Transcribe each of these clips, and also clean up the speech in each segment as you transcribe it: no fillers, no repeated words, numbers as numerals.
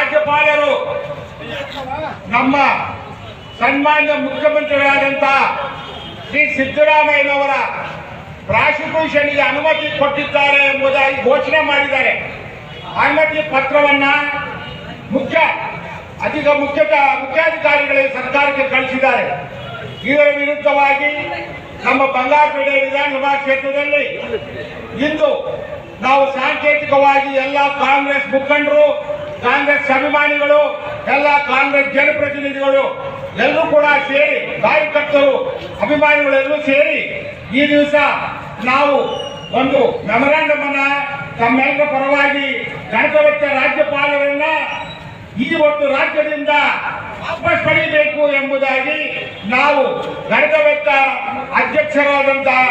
ರಾಜ್ಯಪಾಲರು ನಮ್ಮ ಸನ್ಮಾನ್ಯ ಮುಖ್ಯಮಂತ್ರಿಗಳಾದಂತಹ ಶ್ರೀ ಸಿದ್ದರಾಮಯ್ಯನವರ ಪ್ರಾಸಿಕ್ಯೂಷನ್ಗೆ ಅನುಮತಿ ಕೊಟ್ಟಿದ್ದಾರೆ ಎಂಬುದಾಗಿ ಘೋಷಣೆ ಮಾಡಿದ್ದಾರೆ. ಅನುಮತಿ ಪತ್ರವನ್ನ ಮುಖ್ಯಾಧಿಕಾರಿಗಳಿಗೆ ಸರ್ಕಾರಕ್ಕೆ ಕಳಿಸಿದ್ದಾರೆ. ಇದರ ವಿರುದ್ಧವಾಗಿ ನಮ್ಮ ಬಂಗಾರಪೇಟೆ ವಿಧಾನಸಭಾ ಕ್ಷೇತ್ರದಲ್ಲಿ ಇಂದು ನಾವು ಸಾಂಕೇತಿಕವಾಗಿ ಎಲ್ಲ ಕಾಂಗ್ರೆಸ್ ಮುಖಂಡರು, ಕಾಂಗ್ರೆಸ್ ಅಭಿಮಾನಿಗಳು, ಎಲ್ಲ ಕಾಂಗ್ರೆಸ್ ಜನಪ್ರತಿನಿಧಿಗಳು ಎಲ್ಲರೂ ಕೂಡ ಸೇರಿ, ಕಾರ್ಯಕರ್ತರು, ಅಭಿಮಾನಿಗಳೆಲ್ಲರೂ ಸೇರಿ ಈ ದಿವಸ ನಾವು ಒಂದು ಮೆಮೊರಾಂಡಮ್ ಅನ್ನ ತಮ್ಮೆಲ್ಲರ ಪರವಾಗಿ ಗಣತಂತ್ರ ರಾಜ್ಯಪಾಲರನ್ನ ಈ ಒಂದು ರಾಜ್ಯದಿಂದ ವಾಪಸ್ ಪಡೆಯಬೇಕು ಎಂಬುದಾಗಿ ನಾವು ಗಣತಂತ್ರ ಅಧ್ಯಕ್ಷರಾದಂತಹ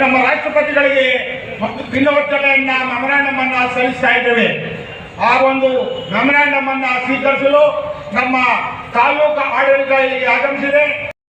ನಮ್ಮ ರಾಷ್ಟ್ರಪತಿಗಳಿಗೆ ಮತ್ತು ಭಿನ್ನವರ್ತನೆಯನ್ನ ಮೆಮೊರಾಂಡಮ್ ಅನ್ನ ಸಲ್ಲಿಸ್ತಾ ಇದ್ದೇವೆ. ಆ ಒಂದು ಮೆಮೊರಾಂಡಮ್ ಅನ್ನ ಸ್ವೀಕರಿಸಲು ನಮ್ಮ ತಾಲೂಕು ಆಡಳಿತ ಆಗಮಿಸಿದೆ.